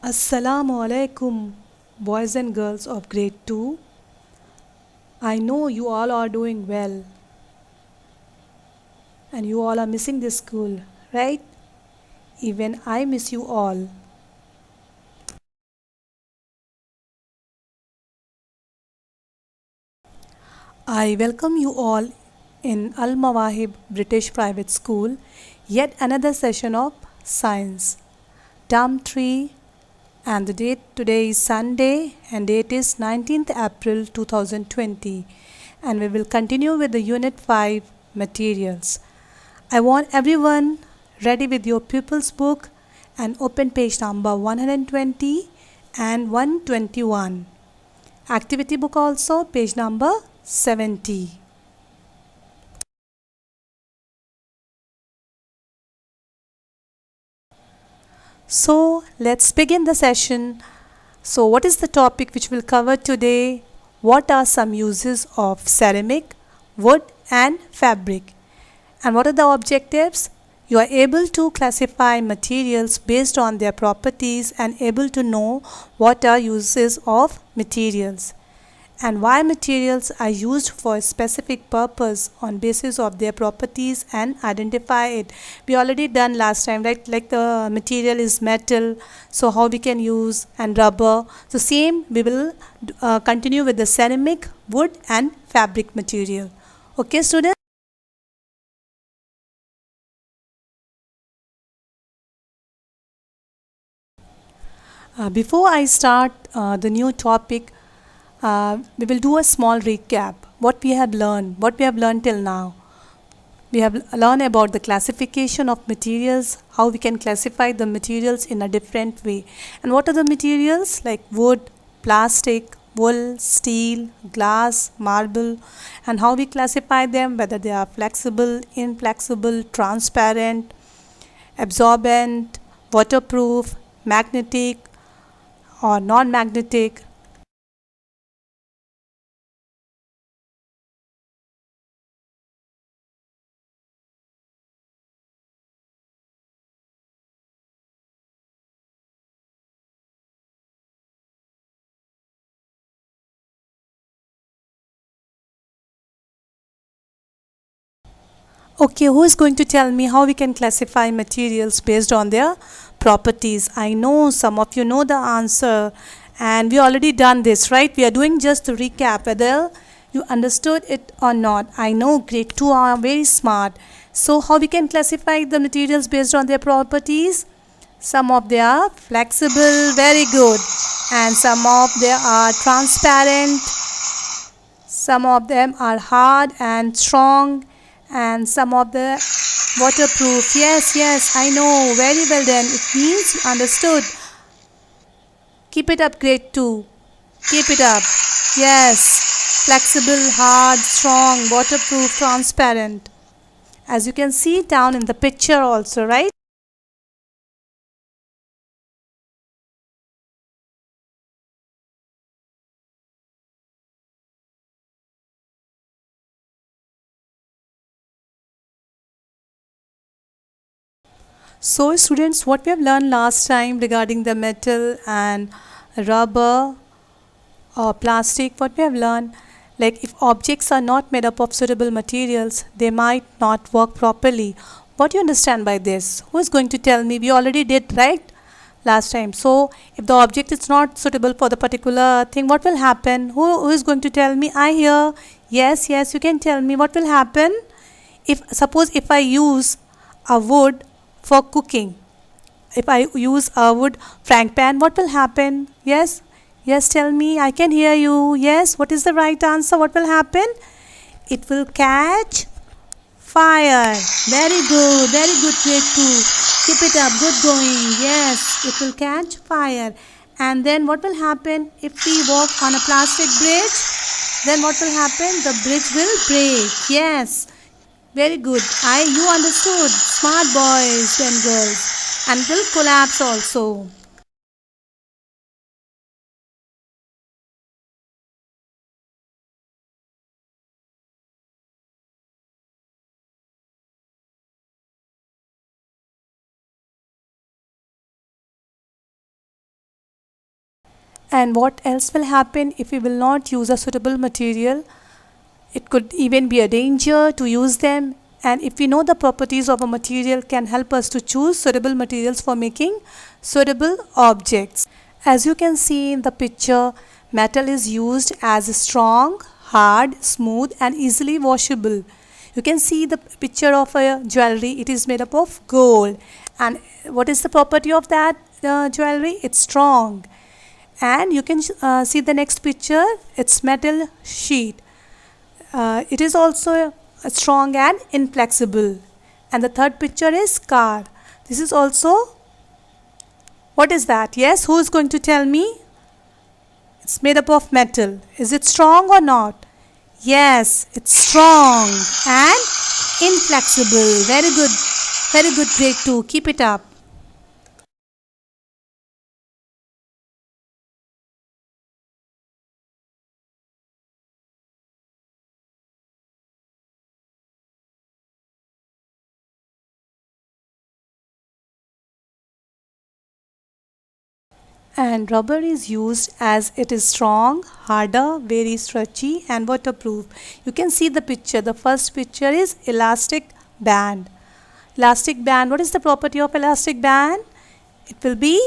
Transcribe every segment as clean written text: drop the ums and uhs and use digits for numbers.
Assalamu alaikum, boys and girls of grade 2. I know you all are doing well and you all are missing this school, right? Even I miss you all. I welcome you all in Al Mawahib British Private School, yet another session of science. Term 3 and the date today is Sunday and date is 19th April 2020 and we will continue with the unit 5 materials. I want everyone ready with your pupils book and open page number 120 and 121. Activity book also page number 70. So let's begin the session. So what is the topic which we'll cover today? What are some uses of ceramic, wood and fabric? And what are the objectives? You are able to classify materials based on their properties and able to know what are uses of materials and why materials are used for a specific purpose on basis of their properties and identify it. We already done last time, right? Like the material is metal, so how we can use, and rubber. So same we will continue with the ceramic, wood and fabric material. Okay students? Before I start the new topic, we will do a small recap. What we have learned till now. We have learned about the classification of materials, how we can classify the materials in a different way. And what are the materials like wood, plastic, wool, steel, glass, marble, and how we classify them, whether they are flexible, inflexible, transparent, absorbent, waterproof, magnetic, or non-magnetic. Okay, who is going to tell me how we can classify materials based on their properties? I know some of you know the answer and we already done this, right? We are doing just a recap whether you understood it or not. I know grade 2 are very smart. So how we can classify the materials based on their properties? Some of them are flexible, very good. And some of them are transparent, some of them are hard and strong, and some of the waterproof. Yes, yes, I know. Very well done. It means you understood. Keep it up, grade 2. Keep it up. Yes. Flexible, hard, strong, waterproof, transparent. As you can see down in the picture also, right? So students, what we have learned last time regarding the metal and rubber or plastic, what we have learned, like if objects are not made up of suitable materials, they might not work properly. What do you understand by this? Who is going to tell me? We already did, right? Last time. So if the object is not suitable for the particular thing, what will happen? Who is going to tell me? I hear. Yes, yes, you can tell me what will happen. If suppose if I use a wood for cooking, if I use a wood frying pan, what will happen? Yes, yes, tell me. I can hear you. Yes, what is the right answer? What will happen? It will catch fire. Very good, grade 2. Keep it up, good going. Yes, it will catch fire. And then what will happen if we walk on a plastic bridge? Then what will happen? The bridge will break. Yes, very good. You understood. Smart boys and girls. And will collapse also. And what else will happen if we will not use a suitable material? It could even be a danger to use them. And if we know the properties of a material can help us to choose suitable materials for making suitable objects. As you can see in the picture, metal is used as strong, hard, smooth and easily washable. You can see the picture of a jewelry. It is made up of gold. And what is the property of that jewelry? It's strong. And you can see the next picture. It's metal sheet. It is also strong and inflexible. And the third picture is car. This is also, what is that? Yes, who is going to tell me? It's made up of metal. Is it strong or not? Yes, it's strong and inflexible. Very good. Very good, grade 2. Keep it up. And rubber is used as it is strong, harder, very stretchy and waterproof. You can see the picture. The first picture is elastic band. Elastic band, what is the property of elastic band? It will be,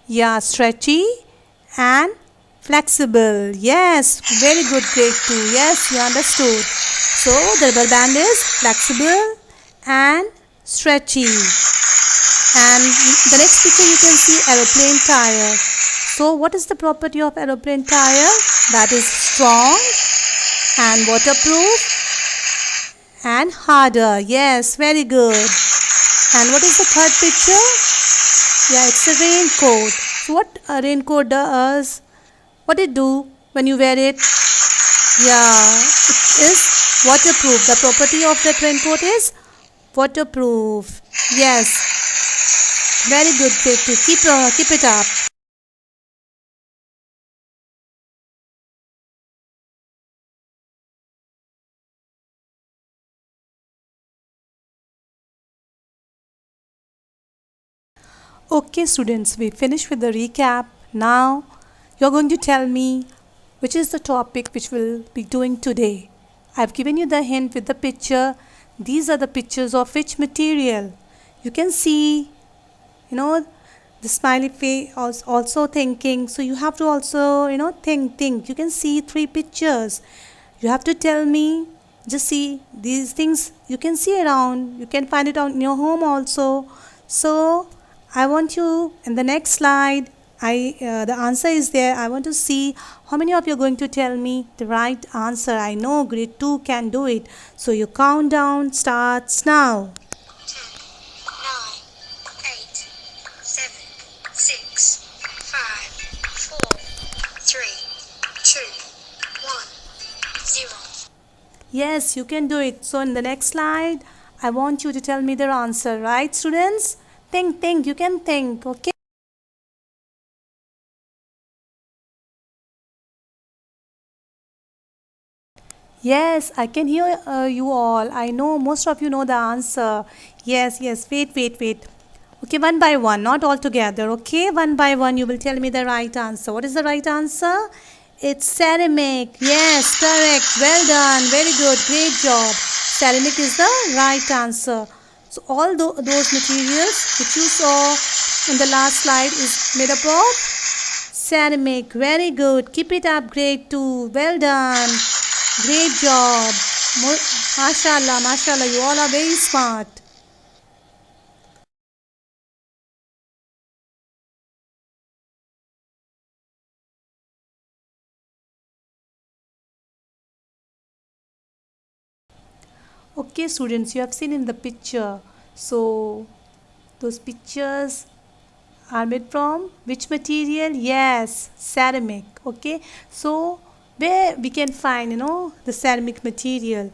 yeah, stretchy and flexible. Yes, very good, grade 2. Yes, you understood. So the rubber band is flexible and stretchy. And the next picture you can see aeroplane tire. So what is the property of aeroplane tire? That is strong and waterproof and harder. Yes, very good. And what is the third picture? Yeah, it's a raincoat. So what a raincoat does? What it do when you wear it? Yeah, it is waterproof. The property of that raincoat is waterproof. Yes, very good, grade 2. Keep it up. Okay, students, we finished with the recap. Now, you're going to tell me which is the topic which we'll be doing today. I've given you the hint with the picture. These are the pictures of which material. You can see, you know, the smiley face also thinking. So you have to also, think. You can see 3 pictures. You have to tell me, just see these things you can see around. You can find it on your home also. So I want you in the next slide. The answer is there. I want to see how many of you are going to tell me the right answer. I know grade 2 can do it. So your countdown starts now. 9, 8, 7, 6, 5, 4, 3, 2, 1, 0. Yes, you can do it. So in the next slide, I want you to tell me their answer. Right, students? Think. You can think. Okay. Yes, I can hear you all. I know most of you know the answer. Yes. Wait. Okay, one by one, not all together. Okay, one by one, you will tell me the right answer. What is the right answer? It's ceramic. Yes, correct. Well done. Very good. Great job. Ceramic is the right answer. So all those materials which you saw in the last slide is made up of ceramic. Very good. Keep it up. Grade 2. Well done. Great job. Mashallah. You all are very smart. Okay, students, you have seen in the picture. So, those pictures are made from which material? Yes, ceramic. Okay, so where we can find, the ceramic material?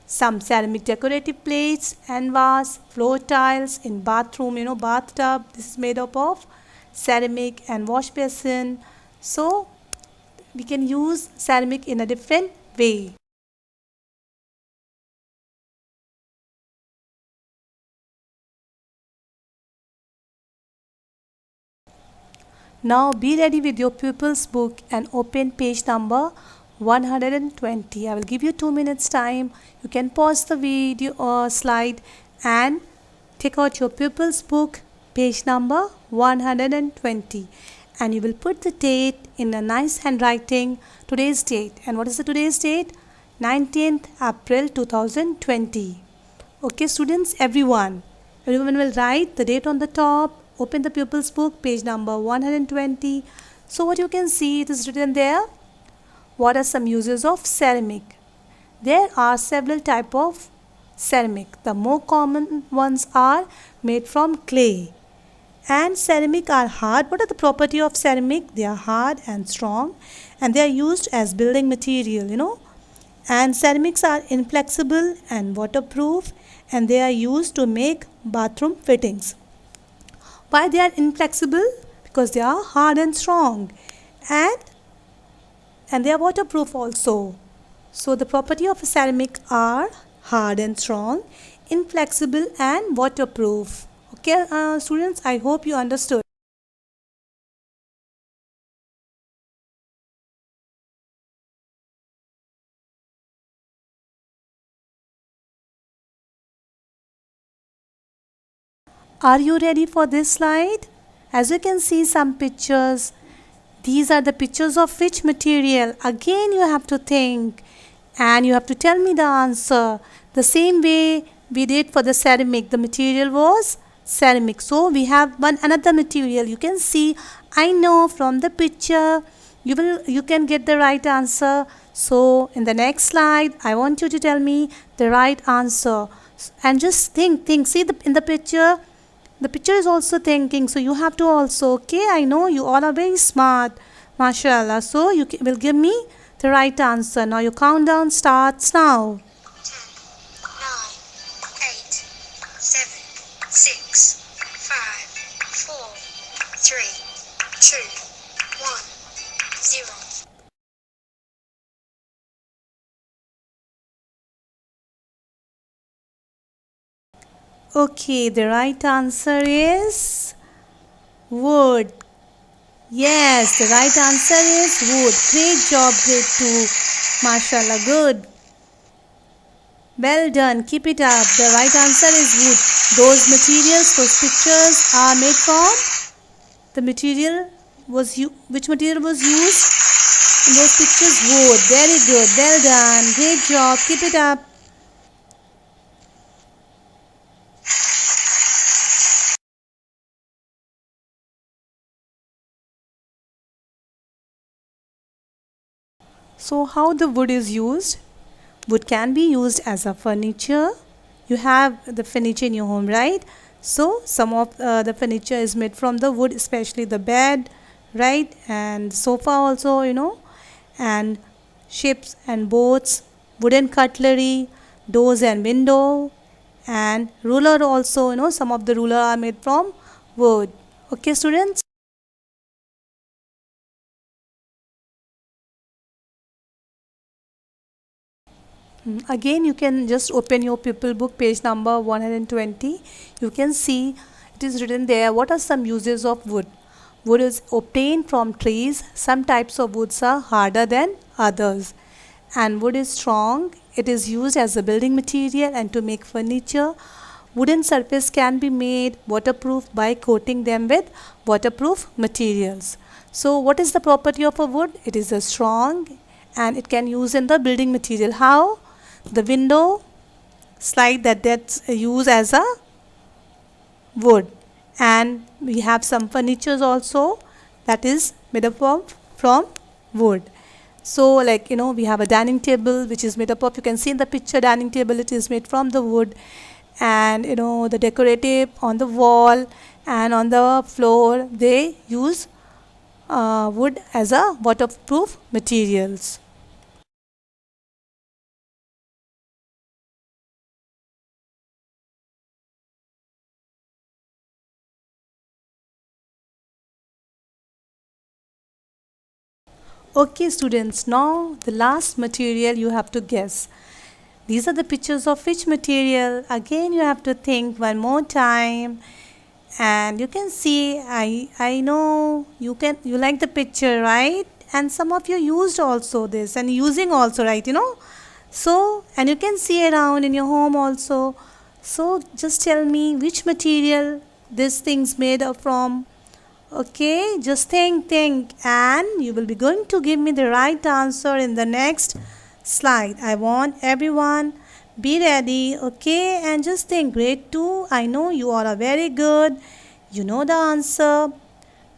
Some ceramic decorative plates and vase, floor tiles in bathroom, bathtub. This is made up of ceramic and wash basin. So, we can use ceramic in a different way. Now be ready with your pupils book and open page number 120. I will give you 2 minutes time. You can pause the video or slide and take out your pupils book, page number 120, and you will put the date in a nice handwriting, today's date. And what is the today's date? 19th April 2020. Okay students, everyone will write the date on the top. Open the pupils book, page number 120. So what you can see, it is written there. What are some uses of ceramic? There are several types of ceramic. The more common ones are made from clay. And ceramic are hard. What are the property of ceramic? They are hard and strong, and they are used as building material. And ceramics are inflexible and waterproof, and they are used to make bathroom fittings. Why they are inflexible? Because they are hard and strong, and they are waterproof also. So the property of a ceramic are hard and strong, inflexible and waterproof. Okay students, I hope you understood. Are you ready for this slide? As you can see some pictures, these are the pictures of which material? Again you have to think and you have to tell me the answer. The same way we did for the ceramic, the material was ceramic. So we have another material. You can see, I know from the picture you can get the right answer. So in the next slide I want you to tell me the right answer and just think. See in the picture, the picture is also thinking, so you have to also. Okay, I know you all are very smart, mashallah. So you will give me the right answer. Now your countdown starts now. 10, 9, 8, 7, 6, 5, 4, 3, 2, 1, 0. Okay, the right answer is wood. Yes, the right answer is wood. Great job, grade 2. Mashallah, good. Well done, keep it up. The right answer is wood. Those materials, those pictures are made from the material which material was used in those pictures? Wood. Very good, well done. Great job, keep it up. So how the wood is used? Wood can be used as a furniture. You have the furniture in your home, right? So some of the furniture is made from the wood, especially the bed, right? And sofa also, and ships and boats, wooden cutlery, doors and window, and ruler also, some of the ruler are made from wood. Okay students? Again you can just open your pupil book, page number 120. You can see it is written there, what are some uses of wood? Wood is obtained from trees. Some types of woods are harder than others, and wood is strong. It is used as a building material and to make furniture. Wooden surface can be made waterproof by coating them with waterproof materials. So what is the property of a wood? It is a strong and it can use in the building material. How? The window slide that's used as a wood, and we have some furnitures also that is made up of from wood. So we have a dining table which is made up of, you can see in the picture, dining table, it is made from the wood. And the decorative on the wall and on the floor, they use wood as a waterproof materials. Okay students, now the last material you have to guess. These are the pictures of which material? Again you have to think one more time And you can see, I know you like the picture, right? And some of you used also this and using also, right? So, and you can see around in your home also. So just tell me which material this thing's made up from. Okay, just think, and you will be going to give me the right answer in the next slide. I want everyone be ready, okay, and just think. Grade 2, I know you all are very good. You know the answer.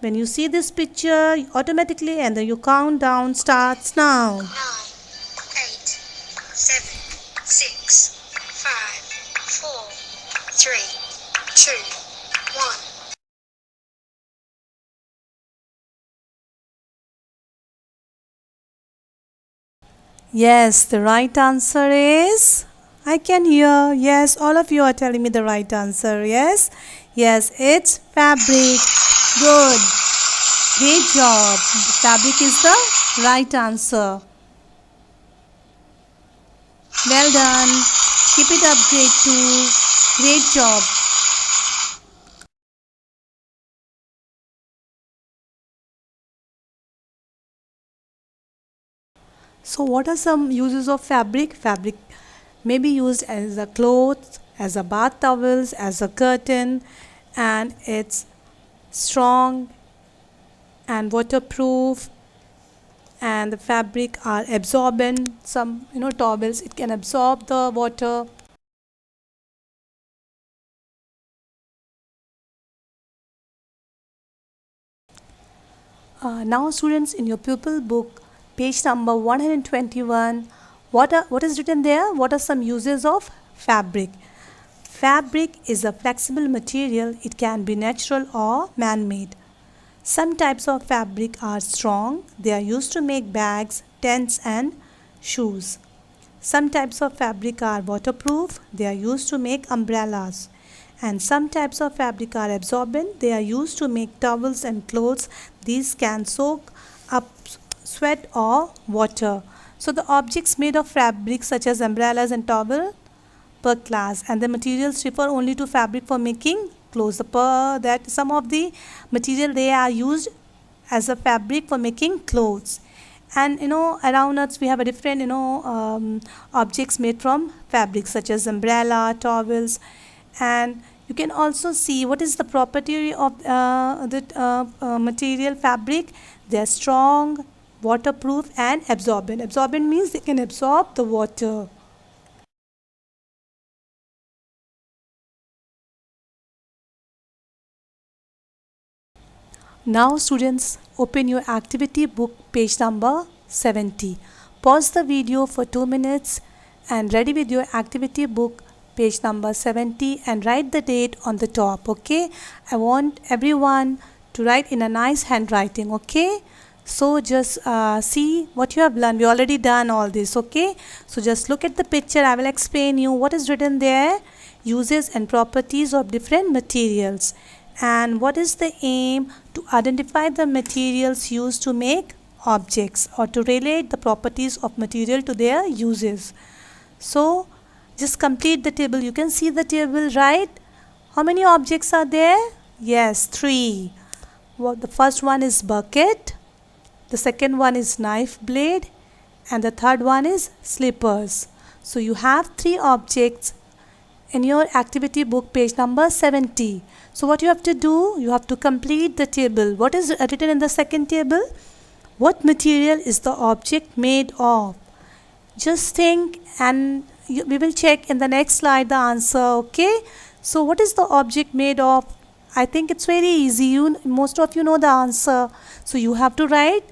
When you see this picture, automatically, and then your countdown starts now. 9, 8, 7, 6, 5, 4, 3, 2, 1. Yes, the right answer is. I can hear. Yes, all of you are telling me the right answer. Yes, yes, it's fabric. Good. Great job. Fabric is the right answer. Well done. Keep it up, grade 2. Great job. So, what are some uses of fabric? Fabric may be used as a cloth, as a bath towels, as a curtain, and it's strong and waterproof, and the fabric are absorbent. Some towels, it can absorb the water. Now students, in your pupil book, page number 121, what is written there? What are some uses of fabric? Fabric is a flexible material. It can be natural or man-made. Some types of fabric are strong. They are used to make bags, tents and shoes. Some types of fabric are waterproof. They are used to make umbrellas. And some types of fabric are absorbent. They are used to make towels and clothes. These can soak up sweat or water. So the objects made of fabric such as umbrellas and towel per class, and the materials refer only to fabric for making clothes. That some of the material they are used as a fabric for making clothes. And around us we have a different objects made from fabric such as umbrella, towels, and you can also see what is the property of the material fabric. They are strong, waterproof and absorbent. Absorbent means they can absorb the water. Now students, open your activity book, page number 70. Pause the video for 2 minutes and ready with your activity book, page number 70, and write the date on the top, okay? I want everyone to write in a nice handwriting, okay? So just see what you have learned. We already done all this, okay? So just look at the picture. I will explain you what is written there. Uses and properties of different materials. And what is the aim? To identify the materials used to make objects or to relate the properties of material to their uses. So just complete the table. You can see the table, right? How many objects are there? Yes, 3. Well, the first one is bucket, the second one is knife blade, and the third one is slippers. So you have 3 objects in your activity book, page number 70. So what you have to do, you have to complete the table. What is written in the second table? What material is the object made of? Just think, and we will check in the next slide the answer, okay? So what is the object made of? I think it's very easy. Most of you know the answer. So you have to write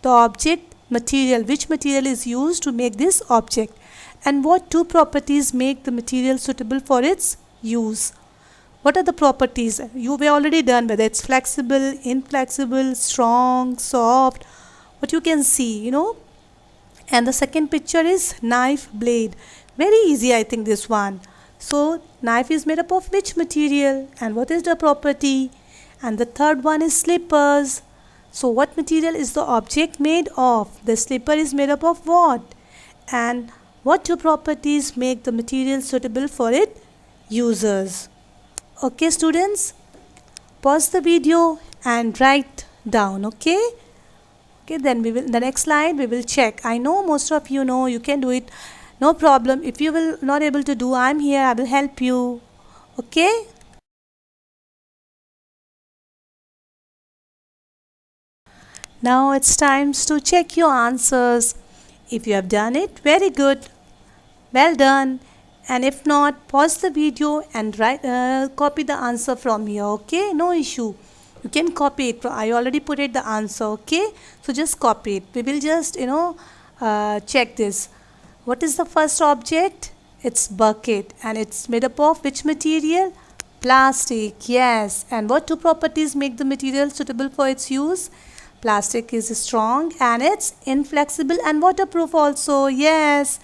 the object material. Which material is used to make this object? And what 2 properties make the material suitable for its use? What are the properties? You were already done, whether it's flexible, inflexible, strong, soft. What you can see, And the second picture is knife blade. Very easy, I think, this one. So knife is made up of which material and what is the property? And the third one is slippers. So what material is the object made of? The slipper is made up of what? And what 2 properties make the material suitable for its users? Okay students, pause the video and write down. Okay. Okay, then we will, the next slide we will check. I know most of you know, you can do it, no problem. If you will not able to do, I'm here, I will help you. Okay. Now it's time to check your answers. If you have done it, very good, well done. And if not, pause the video and copy the answer from here. Okay, no issue. You can copy it. I already put it the answer. Okay, so just copy it. We will just check this. What is the first object? It's bucket, and it's made up of which material? Plastic. Yes. And what two properties make the material suitable for its use? Plastic is strong and it's inflexible and waterproof also. Yes.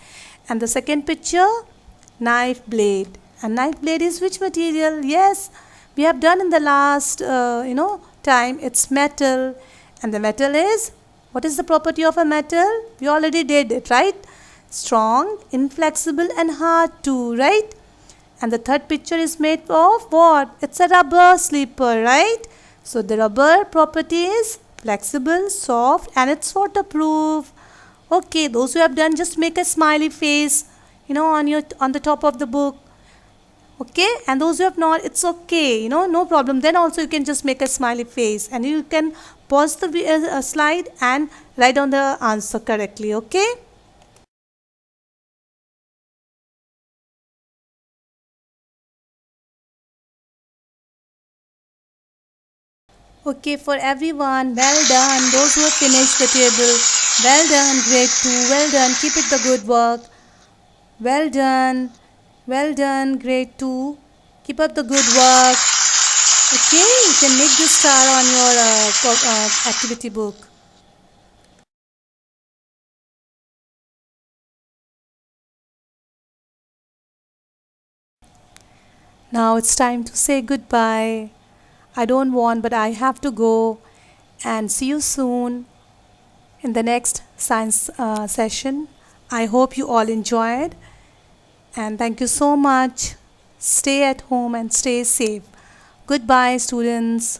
And the second picture, knife blade. And knife blade is which material? Yes, we have done in the last time. It's metal. And the metal is, what is the property of a metal? We already did it, right? Strong, inflexible and hard too, right? And the third picture is made of what? It's a rubber slipper, right? So the rubber property is flexible, soft and it's waterproof. Okay, those who have done, just make a smiley face, on the top of the book. Okay, and those who have not, it's okay, no problem. Then also you can just make a smiley face and you can pause the slide and write down the answer correctly. Okay. Okay, for everyone, well done. Those who have finished the table, well done. Grade 2, well done. Keep it the good work. Well done. Well done, grade 2. Keep up the good work. Okay, you can make this star on your activity book. Now it's time to say goodbye. I don't want, but I have to go. And see you soon in the next science session. I hope you all enjoyed. And thank you so much. Stay at home and stay safe. Goodbye, students.